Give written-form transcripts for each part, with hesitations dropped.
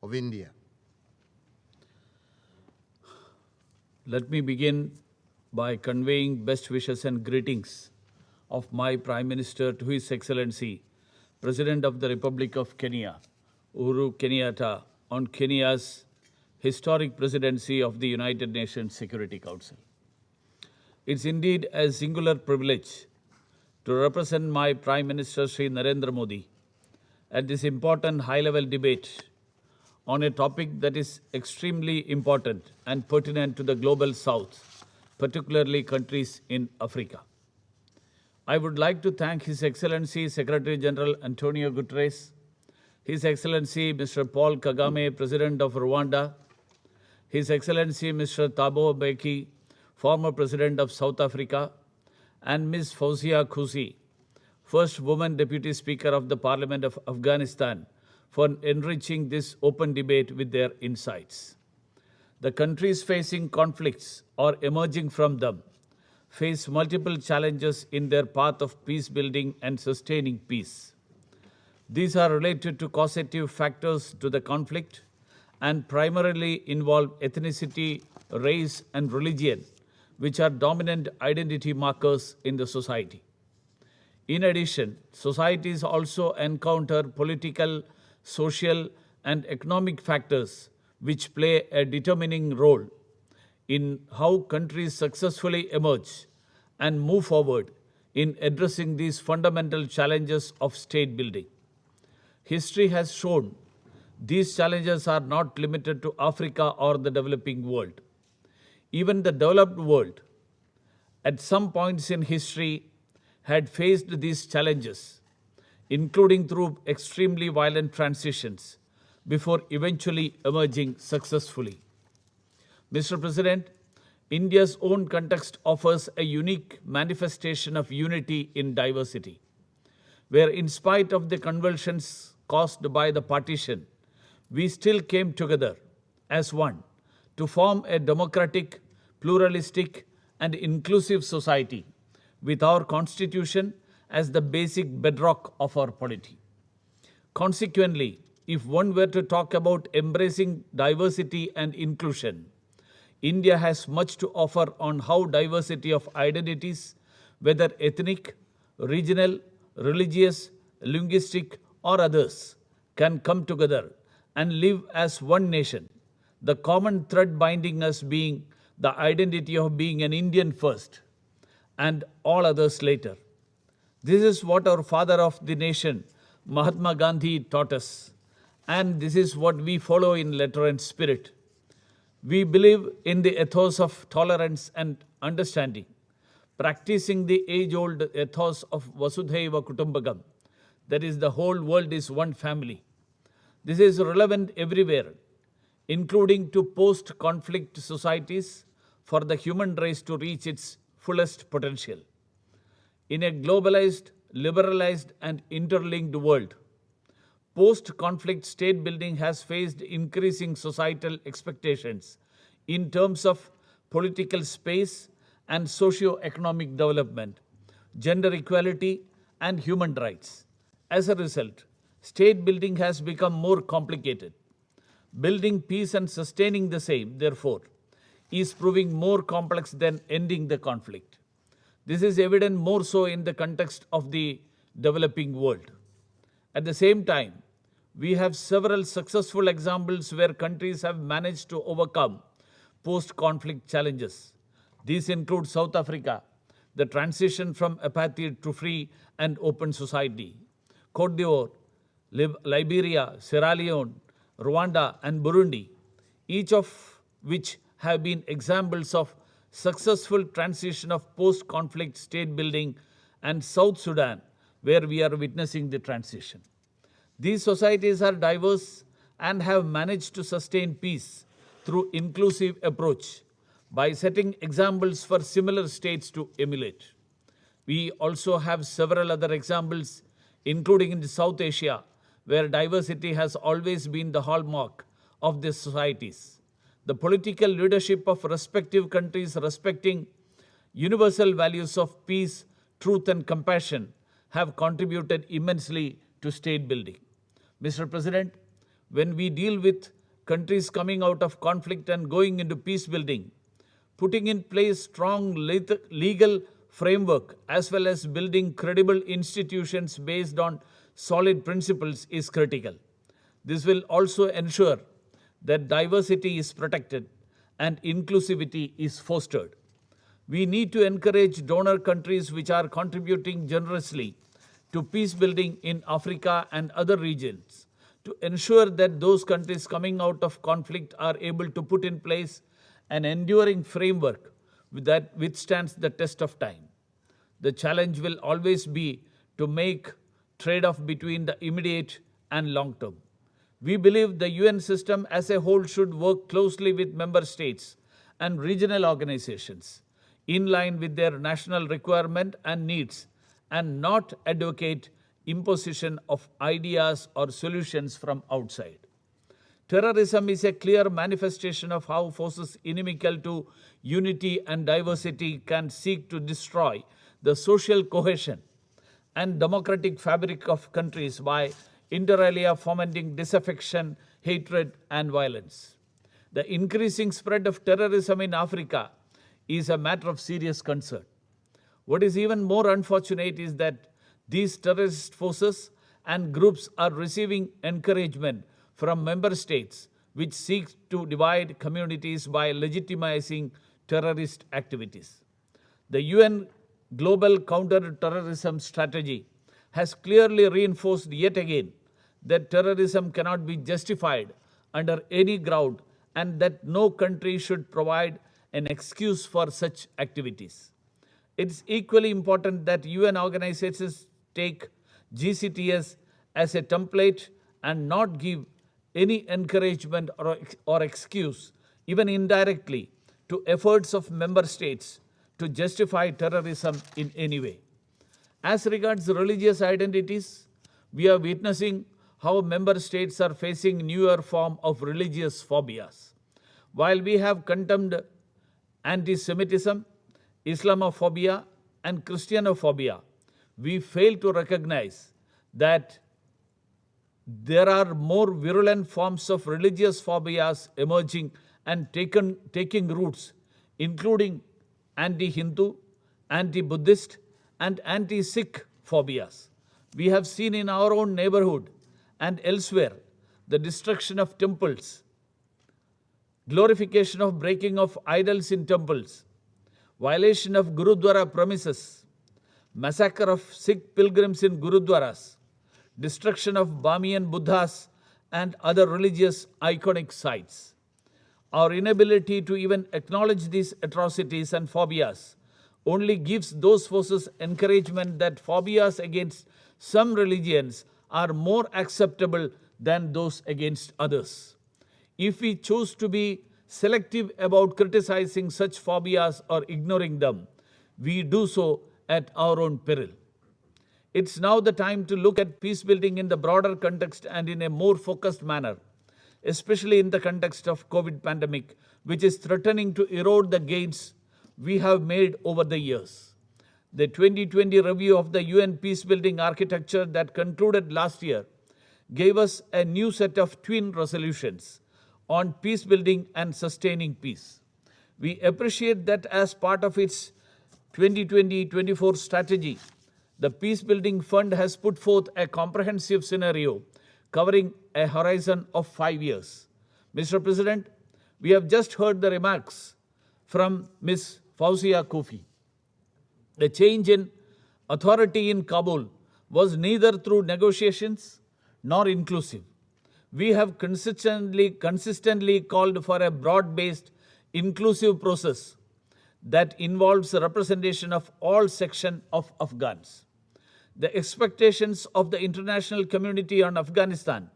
of India. Let me begin by conveying best wishes and greetings of my Prime Minister to His Excellency, President of the Republic of Kenya, Uhuru Kenyatta, on Kenya's historic presidency of the United Nations Security Council. It's indeed a singular privilege to represent my Prime Minister Sri Narendra Modi at this important high-level debate on a topic that is extremely important and pertinent to the global south, particularly countries in Africa. I would like to thank His Excellency Secretary General Antonio Guterres, His Excellency Mr. Paul Kagame, President of Rwanda, His Excellency Mr. Thabo Mbeki, former President of South Africa, and Ms. Fauzia Kusi, first woman Deputy Speaker of the Parliament of Afghanistan, for enriching this open debate with their insights. The countries facing conflicts or emerging from them face multiple challenges in their path of peace building and sustaining peace. These are related to causative factors to the conflict and primarily involve ethnicity, race, and religion, which are dominant identity markers in the society. In addition, societies also encounter political, social, and economic factors which play a determining role in how countries successfully emerge and move forward in addressing these fundamental challenges of state building. History has shown these challenges are not limited to Africa or the developing world. Even the developed world, at some points in history, had faced these challenges, including through extremely violent transitions, before eventually emerging successfully. Mr. President, India's own context offers a unique manifestation of unity in diversity, where in spite of the convulsions caused by the partition, we still came together as one to form a democratic, pluralistic, and inclusive society with our constitution as the basic bedrock of our polity. Consequently, if one were to talk about embracing diversity and inclusion, India has much to offer on how diversity of identities, whether ethnic, regional, religious, linguistic, or others, can come together and live as one nation, the common thread binding us being the identity of being an Indian first and all others later. This is what our father of the nation, Mahatma Gandhi, taught us, and this is what we follow in letter and spirit. We believe in the ethos of tolerance and understanding, practicing the age-old ethos of Vasudhaiva Kutumbakam, that is, the whole world is one family. This is relevant everywhere, including to post-conflict societies, for the human race to reach its fullest potential. In a globalized, liberalized, and interlinked world, post-conflict state building has faced increasing societal expectations in terms of political space and socio-economic development, gender equality, and human rights. As a result, state building has become more complicated. Building peace and sustaining the same, therefore, is proving more complex than ending the conflict. This is evident more so in the context of the developing world. At the same time, we have several successful examples where countries have managed to overcome post-conflict challenges. These include South Africa, the transition from apartheid to free and open society, Cote d'Ivoire, Liberia, Sierra Leone, Rwanda, and Burundi, each of which have been examples of successful transition of post-conflict state building, and South Sudan, where we are witnessing the transition. These societies are diverse and have managed to sustain peace through inclusive approach by setting examples for similar states to emulate. We also have several other examples, including in South Asia, where diversity has always been the hallmark of these societies. The political leadership of respective countries respecting universal values of peace, truth, and compassion have contributed immensely to state building. Mr. President, when we deal with countries coming out of conflict and going into peace building, putting in place strong legal framework as well as building credible institutions based on solid principles is critical. This will also ensure that diversity is protected and inclusivity is fostered. We need to encourage donor countries which are contributing generously to peace building in Africa and other regions to ensure that those countries coming out of conflict are able to put in place an enduring framework that withstands the test of time. The challenge will always be to make trade-off between the immediate and long term. We believe the UN system as a whole should work closely with member states and regional organizations in line with their national requirement and needs and not advocate imposition of ideas or solutions from outside. Terrorism is a clear manifestation of how forces inimical to unity and diversity can seek to destroy the social cohesion and democratic fabric of countries by inter alia fomenting disaffection, hatred, and violence. The increasing spread of terrorism in Africa is a matter of serious concern. What is even more unfortunate is that these terrorist forces and groups are receiving encouragement from member states which seek to divide communities by legitimizing terrorist activities. The UN Global Counter-Terrorism Strategy has clearly reinforced yet again that terrorism cannot be justified under any ground and that no country should provide an excuse for such activities. It's equally important that UN organizations take GCTS as a template and not give any encouragement or excuse, even indirectly, to efforts of member states to justify terrorism in any way. As regards religious identities, we are witnessing how member states are facing newer form of religious phobias. While we have condemned anti-Semitism, Islamophobia, and Christianophobia, we fail to recognize that there are more virulent forms of religious phobias emerging and taking roots, including anti-Hindu, anti-Buddhist, and anti-Sikh phobias. We have seen in our own neighborhood and elsewhere the destruction of temples, glorification of breaking of idols in temples, violation of Gurudwara premises, massacre of Sikh pilgrims in Gurudwaras, destruction of Bamiyan Buddhas and other religious iconic sites. Our inability to even acknowledge these atrocities and phobias only gives those forces encouragement that phobias against some religions are more acceptable than those against others. If we choose to be selective about criticizing such phobias or ignoring them, we do so at our own peril. It's now the time to look at peace building in the broader context and in a more focused manner, especially in the context of COVID pandemic, which is threatening to erode the gains we have made over the years. The 2020 review of the UN peacebuilding architecture that concluded last year gave us a new set of twin resolutions on peacebuilding and sustaining peace. We appreciate that as part of its 2020-24 strategy, the Peacebuilding Fund has put forth a comprehensive scenario covering a horizon of 5 years. Mr. President, we have just heard the remarks from Ms. Fauzia Koofi. The change in authority in Kabul was neither through negotiations nor inclusive. We have consistently called for a broad-based, inclusive process that involves the representation of all sections of Afghans. The expectations of the international community on Afghanistan,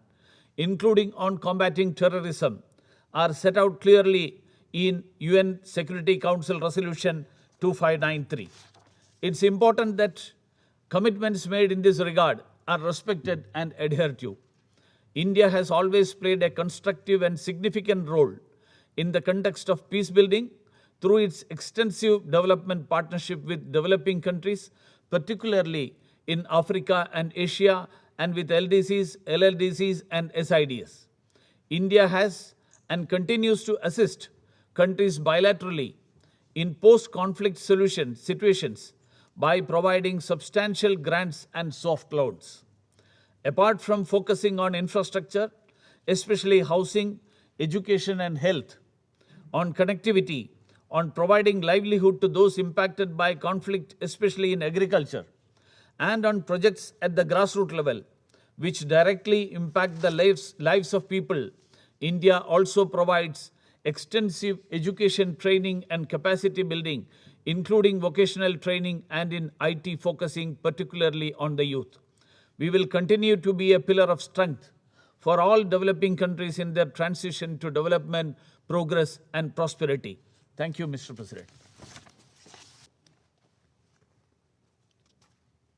including on combating terrorism, are set out clearly in UN Security Council Resolution 2593. It's important that commitments made in this regard are respected and adhered to. India has always played a constructive and significant role in the context of peace building through its extensive development partnership with developing countries, particularly in Africa and Asia, and with LDCs, LLDCs, and SIDs. India has and continues to assist countries bilaterally in post-conflict solution situations by providing substantial grants and soft loans. Apart from focusing on infrastructure, especially housing, education and health, on connectivity, on providing livelihood to those impacted by conflict, especially in agriculture, and on projects at the grassroots level, which directly impact the lives of people, India also provides extensive education training and capacity building, including vocational training and in IT, focusing particularly on the youth. We will continue to be a pillar of strength for all developing countries in their transition to development, progress, and prosperity. Thank you, Mr. President.